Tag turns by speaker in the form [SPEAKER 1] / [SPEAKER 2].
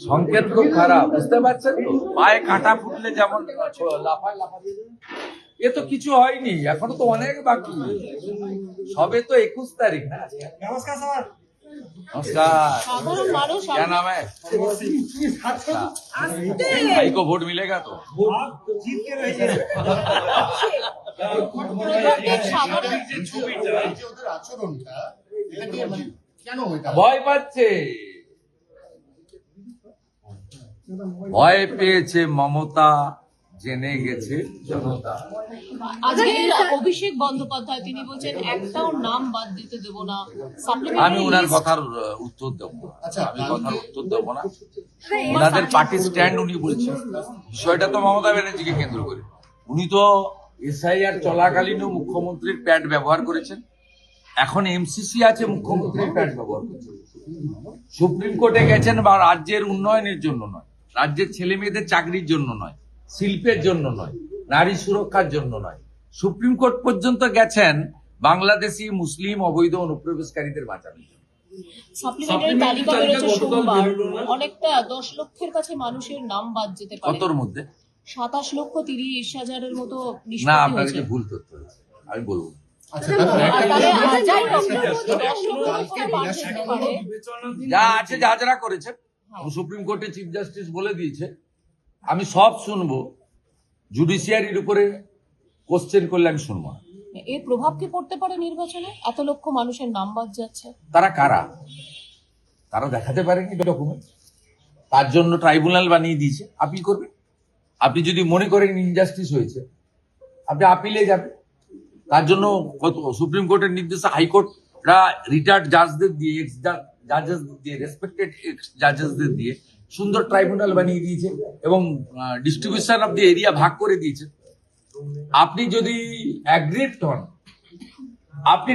[SPEAKER 1] সংকেত খুব খারাপ, বুঝতে পারছেন তো? পায়ে কাঁটা ফুটলে যেমন লাফায় লাফায়, এ তো কিছু হয়নি, এখনো তো অনেক বাকি, সবে তো 21 তারিখ না।
[SPEAKER 2] नमस्कार सर।
[SPEAKER 1] नमस्कार,
[SPEAKER 3] साधारण मानुष
[SPEAKER 1] क्या नाम है? भाई को वोट मिलेगा तो
[SPEAKER 2] आप जीत के रहिए।
[SPEAKER 4] ওদের আচরণটা এটা কি মানে কেন এটা
[SPEAKER 1] ভয় পাচ্ছে, ভয় পেয়েছে মমতা, জেনে গেছে জনতা।
[SPEAKER 3] আজকে অভিষেক বন্দ্যোপাধ্যায় তিনি বলছেন একটাও নাম বাদ দিতে দেব না।
[SPEAKER 1] আমি ওনার কথার উত্তর দেবো না, আমি কথার উত্তর দেবো না। ওনাদের পার্টি স্ট্যান্ড উনি বলছেন, বিষয়টা তো মমতা ব্যানার্জিকে কেন্দ্র করে। উনি তো এসআইআর চলাকালীনও মুখ্যমন্ত্রীর প্যাড ব্যবহার করেছেন, এখন এমসিসি আছে মুখ্যমন্ত্রীর প্যাড ব্যবহার করছেন। সুপ্রিম কোর্টে গেছেন বা রাজ্যের উন্নয়নের জন্য নয়, রাজ্যের ছেলে মেয়েদের চাকরির জন্য নয়, শিল্পের জন্য নয়, নারী সুরক্ষার জন্য নয়, সুপ্রিম কোর্ট পর্যন্ত গেছেন বাংলাদেশি মুসলিম অবৈধ অনুপ্রবেশকারীদের বাঁচানোর জন্য।
[SPEAKER 3] সাপ্লিমেন্টারি তালিকা বেরোচ্ছে সোমবার, অনেকটা 10 লক্ষের কাছে মানুষের নাম বাদ যেতে পারে।
[SPEAKER 1] কতর মধ্যে?
[SPEAKER 3] 27,30,000-এর মতো
[SPEAKER 1] না,
[SPEAKER 3] নিষ্পত্তি
[SPEAKER 1] আপনার
[SPEAKER 3] হয়েছে।
[SPEAKER 1] কাছে ভুল তথ্য হয়েছে, আমি বলবো।
[SPEAKER 4] আচ্ছা
[SPEAKER 1] যা আছে যা যারা করেছে, সুপ্রিম কোর্টের চিফ জাস্টিস বলে দিয়েছে, আমি সব শুনবো, জুডিশিয়ারির উপরে কোশ্চেন করলে আমি শুনবো না।
[SPEAKER 3] এর প্রভাব কি পড়তে পারে নির্বাচনে? এত লক্ষ মানুষের নাম বাদ যাচ্ছে।
[SPEAKER 1] তারা কারা? তারা দেখাতে পারেনি ডকুমেন্ট, তার জন্য ট্রাইব্যুনাল বানিয়ে দিয়েছে, আপিল করবে। আপনি যদি মনে করেন ইনজাস্টিস হয়েছে, আপনি আপিলে যাবেন। তার জন্য কত সুপ্রিম কোর্টের নির্দেশে হাইকোর্টরা রিটায়ার্ড জাজদের দিয়ে, এক্স জাজেস দিয়ে, রেসপেক্টেড এক্স জাজেসদের দিয়ে সুন্দর ট্রাইব্যুনাল বানিয়ে দিয়েছে এবং ডিস্ট্রিবিউশন অফ দি এরিয়া ভাগ করে দিয়েছে। আপনি যদি অ্যাগ্রিভড হন, আপনি